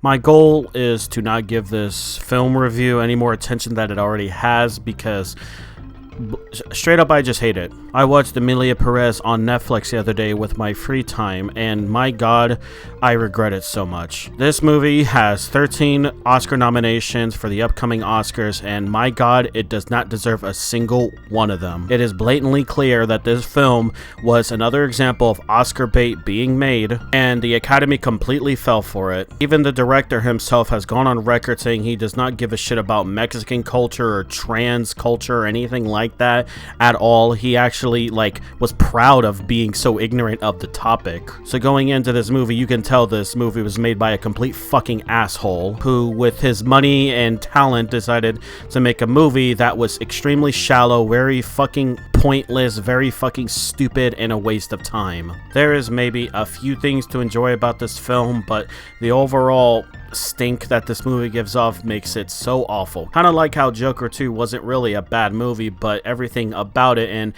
My goal is to not give this film review any more attention that it already has, because straight up, I just hate it. I watched Emilia Pérez on Netflix the other day with my free time, and my god, I regret it so much. This movie has 13 Oscar nominations for the upcoming Oscars, and my god, it does not deserve a single one of them. It is blatantly clear that this film was another example of Oscar bait being made, and the Academy completely fell for it. Even the director himself has gone on record saying he does not give a shit about Mexican culture or trans culture or anything like that at all. He actually was proud of being so ignorant of the topic. So going into this movie, you can tell this movie was made by a complete fucking asshole who, with his money and talent, decided to make a movie that was extremely shallow, very fucking pointless, very fucking stupid, and a waste of time. There is maybe a few things to enjoy about this film, but the overall stink that this movie gives off makes it so awful. Kind of like how Joker 2 wasn't really a bad movie, but everything about it and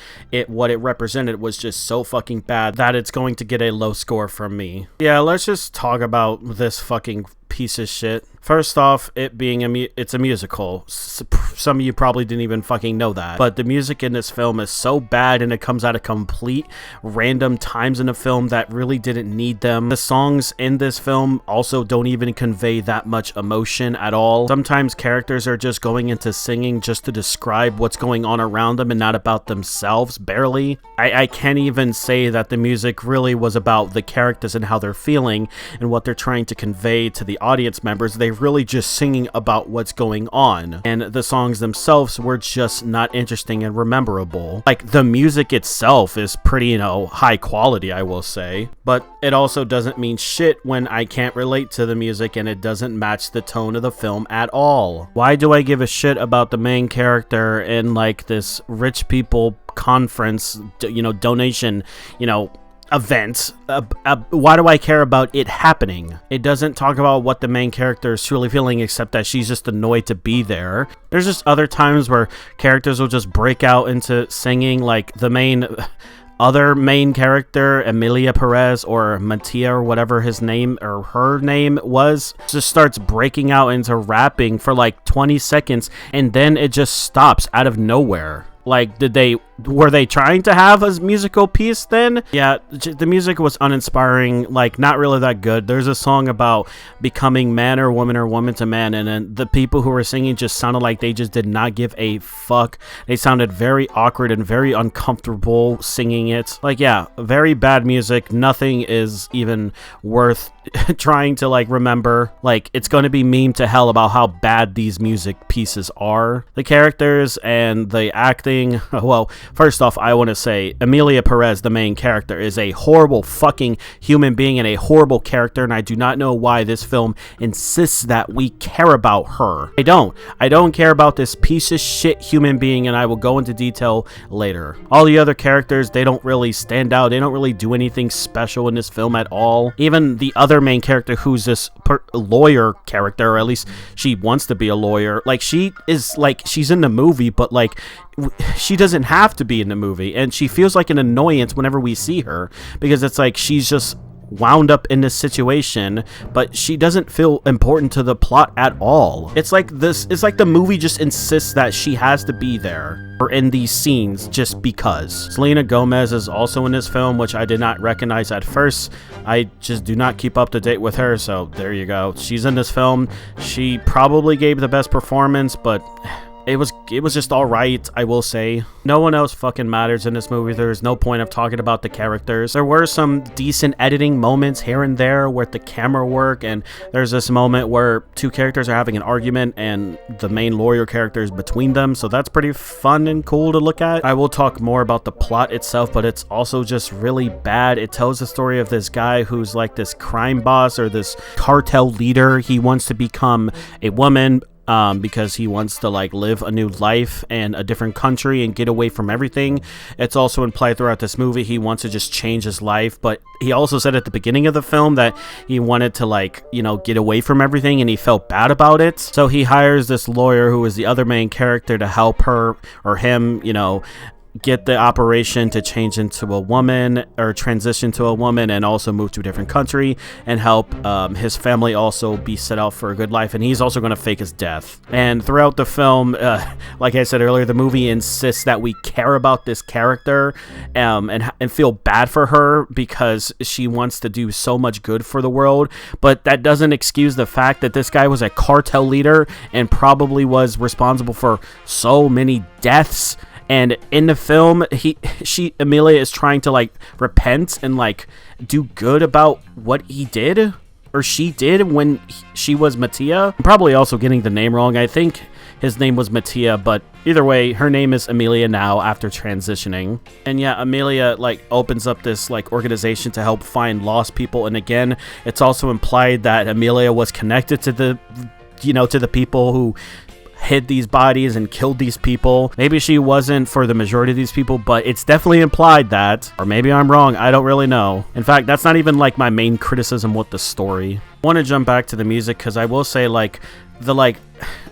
what it represented was just so fucking bad that it's going to get a low score from me. Yeah, let's just talk about this fucking piece of shit. First off, it being it's a musical. Some of you probably didn't even fucking know that. But the music in this film is so bad, and it comes out of complete random times in the film that really didn't need them. The songs in this film also don't even convey that much emotion at all. Sometimes characters are just going into singing just to describe what's going on around them and not about themselves, barely. I can't even say that the music really was about the characters and how they're feeling and what they're trying to convey to the audience members. They really just singing about what's going on, and the songs themselves were just not interesting and rememberable. Like, the music itself is pretty, high quality, I will say, but it also doesn't mean shit when I can't relate to the music and it doesn't match the tone of the film at all. Why do I give a shit about the main character in this rich people conference, donation, event? Why do I care about it happening? It doesn't talk about what the main character is truly feeling, except that she's just annoyed to be there. There's just other times where characters will just break out into singing, like the other main character, Emilia Pérez, or Mattia, or whatever his name or her name was, just starts breaking out into rapping for 20 seconds, and then it just stops out of nowhere. Were they trying to have a musical piece then? Yeah, the music was uninspiring, not really that good. There's a song about becoming man or woman to man, and then the people who were singing just sounded like they just did not give a fuck. They sounded very awkward and very uncomfortable singing it. Yeah, very bad music. Nothing is even worth trying to remember. It's going to be meme to hell about how bad these music pieces are. The characters and the acting, well, first off, I want to say Emilia Pérez, the main character, is a horrible fucking human being and a horrible character, and I do not know why this film insists that we care about her. I don't care about this piece of shit human being, and I will go into detail later. All the other characters, they don't really stand out. They don't really do anything special in this film at all. Even the other main character, who's this lawyer character, or at least she wants to be a lawyer, she's in the movie, but she doesn't have to be in the movie, and she feels like an annoyance whenever we see her, because it's she's just wound up in this situation, but she doesn't feel important to the plot at all. It's like the movie just insists that she has to be there or in these scenes just because. Selena Gomez is also in this film, which I did not recognize at first. I just do not keep up to date with her, so there you go. She's in this film. She probably gave the best performance, but it was just alright, I will say. No one else fucking matters in this movie. There's no point of talking about the characters. There were some decent editing moments here and there with the camera work, and there's this moment where two characters are having an argument and the main lawyer character is between them, so that's pretty fun and cool to look at. I will talk more about the plot itself, but it's also just really bad. It tells the story of this guy who's this crime boss or this cartel leader. He wants to become a woman, because he wants to live a new life in a different country and get away from everything. It's also implied throughout this movie he wants to just change his life, but he also said at the beginning of the film that he wanted to get away from everything, and he felt bad about it. So he hires this lawyer who is the other main character to help her or him get the operation to change into a woman, or transition to a woman, and also move to a different country and help his family also be set out for a good life. And he's also going to fake his death. And throughout the film, like I said earlier, the movie insists that we care about this character and feel bad for her because she wants to do so much good for the world. But that doesn't excuse the fact that this guy was a cartel leader and probably was responsible for so many deaths. And in the film, Emilia is trying to like repent and like do good about what he did, or she did, when she was Mattia. I'm probably also getting the name wrong. I think his name was Mattia, but either way, her name is Emilia now after transitioning. And yeah, Emilia like opens up this like organization to help find lost people. And again, it's also implied that Emilia was connected to the, to the people who hid these bodies and killed these people. Maybe she wasn't for the majority of these people, but it's definitely implied that. Or maybe I'm wrong, I don't really know. In fact, that's not even like my main criticism with the story. I want to jump back to the music because I will say like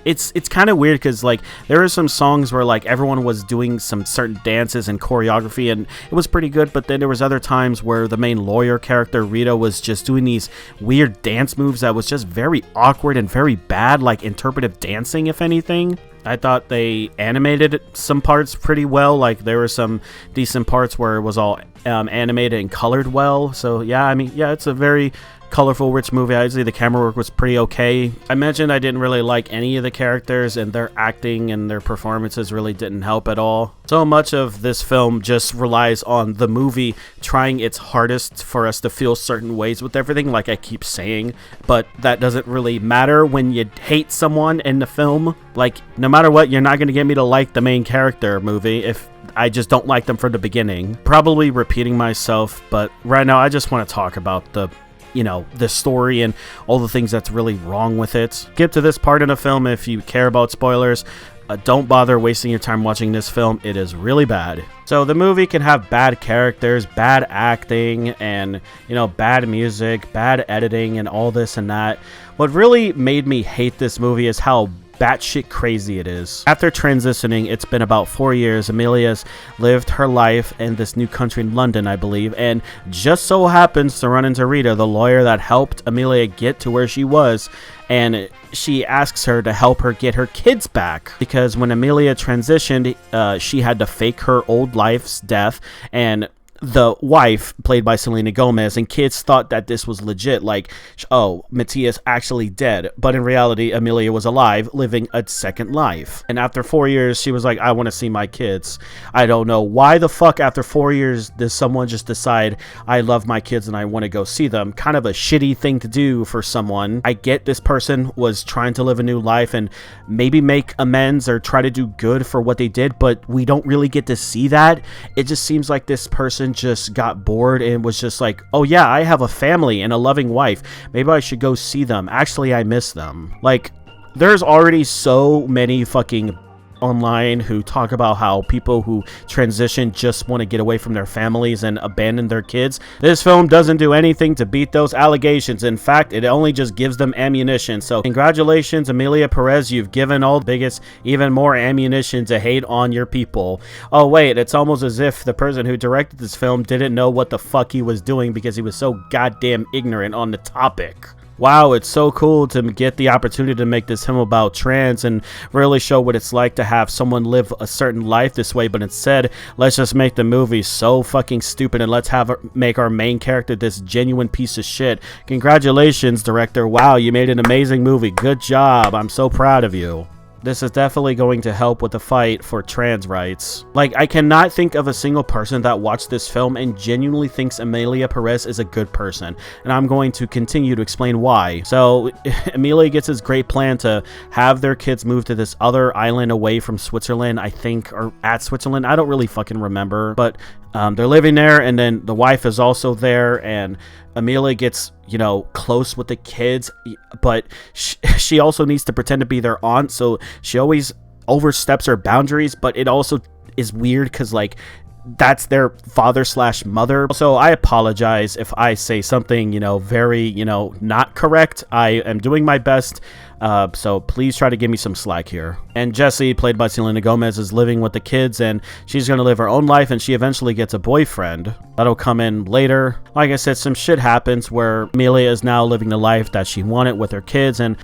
it's kind of weird because like there are some songs where like everyone was doing some certain dances and choreography and it was pretty good, but then there was other times where the main lawyer character Rita was just doing these weird dance moves that was just very awkward and very bad, like interpretive dancing, if anything. I thought they animated some parts pretty well. Like there were some decent parts where it was all animated and colored well. So yeah, I mean, yeah, it's a very colorful, rich movie. I'd say the camera work was pretty okay. I mentioned I didn't really like any of the characters, and their acting and their performances really didn't help at all. So much of this film just relies on the movie trying its hardest for us to feel certain ways with everything, like I keep saying, but that doesn't really matter when you hate someone in the film. Like, no matter what, you're not going to get me to like the main character movie if I just don't like them from the beginning. Probably repeating myself, but right now I just want to talk about the story and all the things that's really wrong with it. Skip to this part in the film if you care about spoilers. Don't bother wasting your time watching this film. It is really bad. So the movie can have bad characters, bad acting, and bad music, bad editing, and all this and that. What really made me hate this movie is how batshit crazy it is. After transitioning, it's been about 4 years. Emilia's lived her life in this new country in London, I believe, and just so happens to run into Rita, the lawyer that helped Emilia get to where she was, and she asks her to help her get her kids back, because when Emilia transitioned, she had to fake her old life's death, and the wife, played by Selena Gomez, and kids thought that this was legit, like, oh, Mattia's actually dead, but in reality, Emilia was alive, living a second life. And after 4 years, she was like, I want to see my kids. I don't know why the fuck after 4 years does someone just decide, I love my kids and I want to go see them. Kind of a shitty thing to do for someone. I get this person was trying to live a new life and maybe make amends or try to do good for what they did, but we don't really get to see that. It just seems like this person just got bored and was just like, oh yeah, I have a family and a loving wife, maybe I should go see them, actually I miss them. Like, there's already so many fucking online who talk about how people who transition just want to get away from their families and abandon their kids. This film doesn't do anything to beat those allegations. In fact, it only just gives them ammunition. So congratulations, Emilia Pérez, you've given all the biggest even more ammunition to hate on your people. Oh wait, it's almost as if the person who directed this film didn't know what the fuck he was doing because he was so goddamn ignorant on the topic. Wow, it's so cool to get the opportunity to make this film about trans and really show what it's like to have someone live a certain life this way, but instead, let's just make the movie so fucking stupid and let's make our main character this genuine piece of shit. Congratulations, director. Wow, you made an amazing movie. Good job. I'm so proud of you. This is definitely going to help with the fight for trans rights. Like, I cannot think of a single person that watched this film and genuinely thinks Emilia Pérez is a good person, and I'm going to continue to explain why. So, Emilia gets this great plan to have their kids move to this other island away from Switzerland, I think, or at Switzerland. I don't really fucking remember, but they're living there, and then the wife is also there, and Emilia gets, close with the kids, but she also needs to pretend to be their aunt, so she always oversteps her boundaries. But it also is weird because, like, that's their father slash mother. So I apologize if I say something, very, not correct. I am doing my best. So please try to give me some slack here. And Jessie, played by Selena Gomez, is living with the kids, and she's going to live her own life, and she eventually gets a boyfriend. That'll come in later. Like I said, some shit happens where Emilia is now living the life that she wanted with her kids, and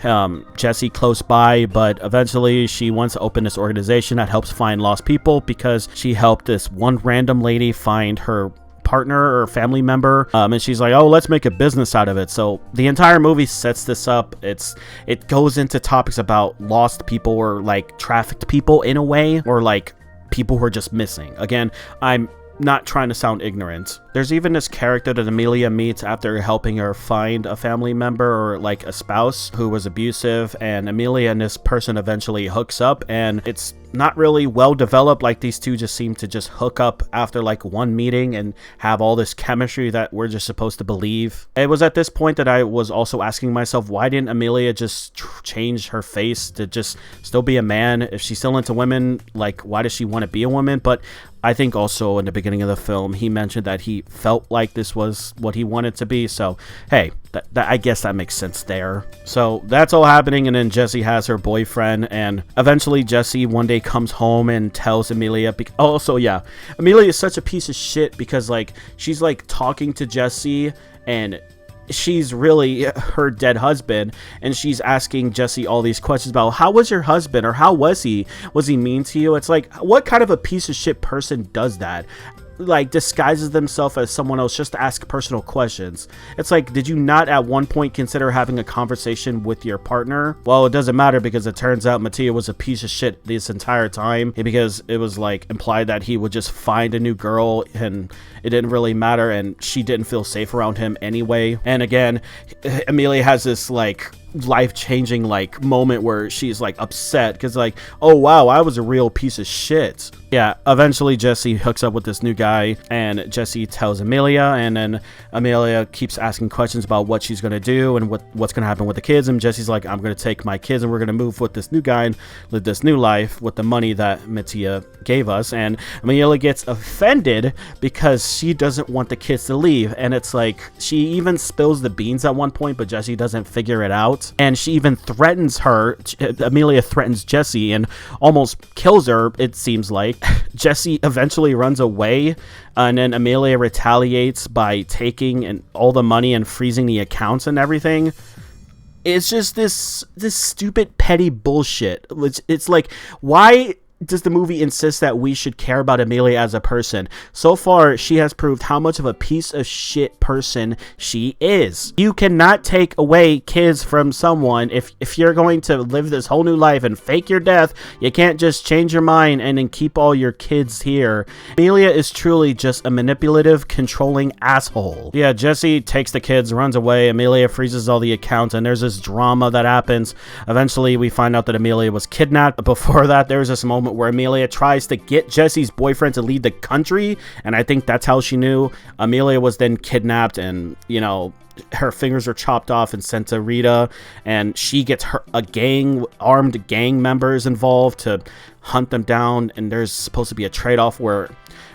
Jessie close by, but eventually she wants to open this organization that helps find lost people because she helped this one random lady find her partner or family member, and she's like, oh, let's make a business out of it. So the entire movie sets this up. It goes into topics about lost people or like trafficked people in a way, or like people who are just missing. Again, I'm not trying to sound ignorant. There's even this character that Emilia meets after helping her find a family member or like a spouse who was abusive, and Emilia and this person eventually hooks up, and it's not really well developed. Like, these two just seem to just hook up after like one meeting and have all this chemistry that we're just supposed to believe. It was at this point that I was also asking myself, why didn't Emilia just change her face to just still be a man? If she's still into women, like, why does she want to be a woman? But I think also in the beginning of the film, he mentioned that he felt like this was what he wanted to be. So, hey, I guess that makes sense there. So that's all happening, and then Jessie has her boyfriend, and eventually Jessie one day comes home and tells Emilia. Emilia is such a piece of shit because like she's like talking to Jessie, and she's really her dead husband, and she's asking Jessie all these questions about how was your husband, or how was he mean to you? It's like, what kind of a piece of shit person does that? Like, disguises themselves as someone else just to ask personal questions. It's like, did you not at one point consider having a conversation with your partner? Well, it doesn't matter, because it turns out Mattia was a piece of shit this entire time, because it was like implied that he would just find a new girl and it didn't really matter, and she didn't feel safe around him anyway. And again, Emilia has this like life-changing like moment where she's like upset because like, oh wow, I was a real piece of shit. Yeah, eventually Jessie hooks up with this new guy, and Jessie tells Emilia, and then Emilia keeps asking questions about what she's gonna do and what's gonna happen with the kids, and Jessie's like, I'm gonna take my kids and we're gonna move with this new guy and live this new life with the money that Mattia gave us. And Emilia gets offended because she doesn't want the kids to leave, and it's like, she even spills the beans at one point, but Jessie doesn't figure it out, and she even threatens her. Emilia threatens Jessie and almost kills her, it seems like. Jessie eventually runs away, and then Emilia retaliates by taking all the money and freezing the accounts and everything. It's just this stupid petty bullshit. It's like, why does the movie insist that we should care about Emilia as a person? So far, she has proved how much of a piece of shit person she is. You cannot take away kids from someone. If you're going to live this whole new life and fake your death, you can't just change your mind and then keep all your kids here. Emilia is truly just a manipulative, controlling asshole. Yeah, Jessie takes the kids, runs away. Emilia freezes all the accounts, and there's this drama that happens. Eventually, we find out that Emilia was kidnapped. Before that, there's this moment where Emilia tries to get Jessie's boyfriend to leave the country, and I think that's how she knew. Emilia was then kidnapped, and her fingers are chopped off and sent to Rita, and she gets armed gang members involved to hunt them down, and there's supposed to be a trade-off where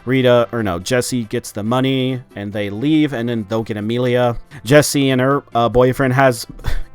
Jessie gets the money and they leave, and then they'll get Emilia. Jessie and her boyfriend has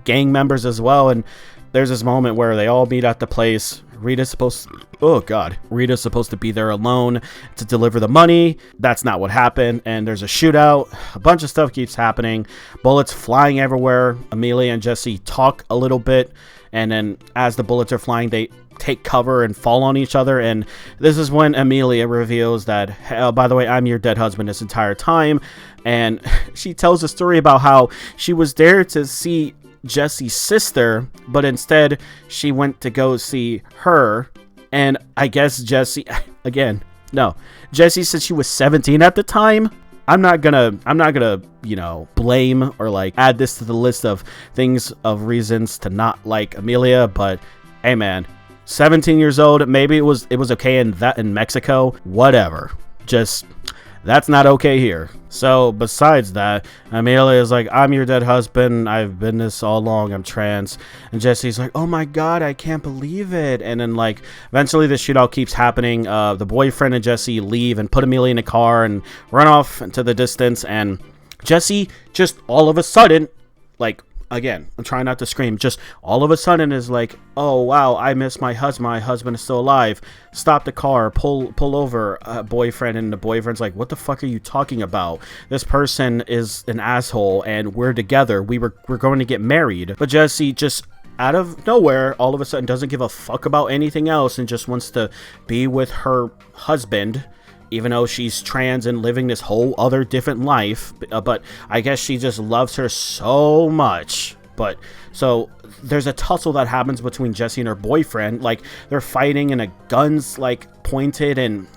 gang members as well, and there's this moment where they all meet at the place. Rita's supposed to be there alone to deliver the money. That's not what happened, and there's a shootout. A bunch of stuff keeps happening. Bullets flying everywhere. Emilia and Jessie talk a little bit, and then as the bullets are flying, they take cover and fall on each other, and this is when Emilia reveals that, oh, by the way, I'm your dead husband this entire time. And she tells a story about how she was there to see Jessie's sister, but instead she went to go see her. And I guess Jessie said she was 17 at the time. I'm not gonna blame or like add this to the list of reasons to not like Emilia, but hey man, 17 years old, maybe it was okay in Mexico, whatever. Just That's not okay here. So besides that, Emilia is like, I'm your dead husband. I've been this all along. I'm trans. And Jesse's like, oh my God, I can't believe it. And then like eventually the shootout keeps happening. The boyfriend and Jesse leave and put Emilia in a car and run off into the distance. And Jesse just all of a sudden, like, again, I'm trying not to scream, just all of a sudden is like, oh wow, I miss my husband. My husband is still alive. Stop the car, pull over, boyfriend. And the boyfriend's like, what the fuck are you talking about? This person is an asshole and we're together. We're going to get married. But Jesse just out of nowhere all of a sudden doesn't give a fuck about anything else and just wants to be with her husband, even though she's trans and living this whole other different life. But I guess she just loves her so much. But so there's a tussle that happens between Jesse and her boyfriend. Like they're fighting and a gun's like pointed, and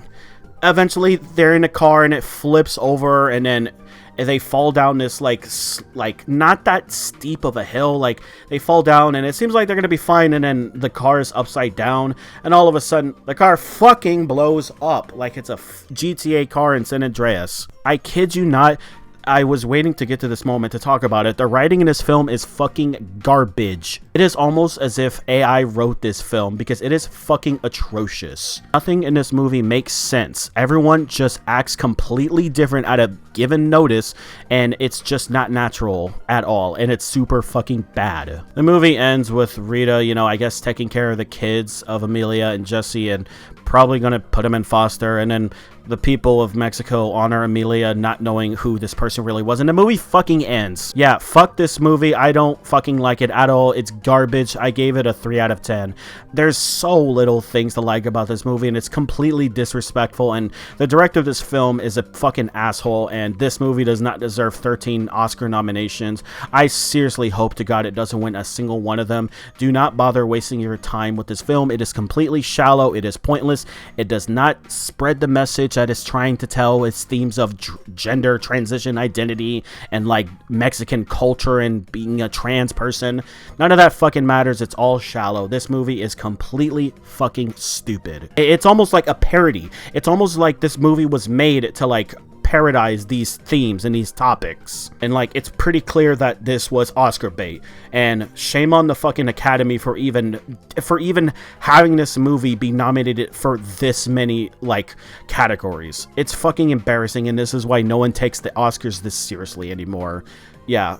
eventually they're in a car and it flips over, and then they fall down this like not that steep of a hill. Like they fall down and it seems like they're gonna be fine, and then the car is upside down and all of a sudden the car fucking blows up like it's a GTA car in San Andreas. I kid you not, I was waiting to get to this moment to talk about it. The writing in this film is fucking garbage. It is almost as if AI wrote this film because it is fucking atrocious. Nothing in this movie makes sense. Everyone just acts completely different at a given notice, and it's just not natural at all, and it's super fucking bad. The movie ends with Rita, you know, I guess taking care of the kids of Emilia and Jesse and probably gonna put him in foster, and then the people of Mexico honor Emilia not knowing who this person really was, and the movie fucking ends. Yeah, fuck this movie. I don't fucking like it at all. It's garbage. I gave it a 3 out of 10. There's so little things to like about this movie, and it's completely disrespectful, and the director of this film is a fucking asshole, and this movie does not deserve 13 Oscar nominations. I seriously hope to God it doesn't win a single one of them. Do not bother wasting your time with this film. It is completely shallow. It is pointless. It does not spread the message that it's trying to tell. Its themes of gender transition identity and like Mexican culture and being a trans person. None of that fucking matters. It's all shallow. This movie is completely fucking stupid. It's almost like a parody. It's almost like this movie was made to like parodize these themes and these topics, and like it's pretty clear that this was Oscar bait, and shame on the fucking Academy for even having this movie be nominated for this many like categories. It's fucking embarrassing, and this is why no one takes the Oscars this seriously anymore. Yeah,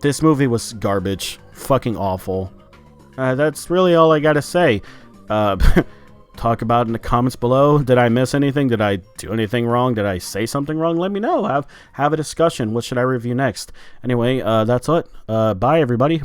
this movie was garbage, fucking awful. That's really all I gotta say. Talk about in the comments below. Did I miss anything? Did I do anything wrong? Did I say something wrong? Let me know. Have a discussion. What should I review next? Anyway, that's it. Bye everybody.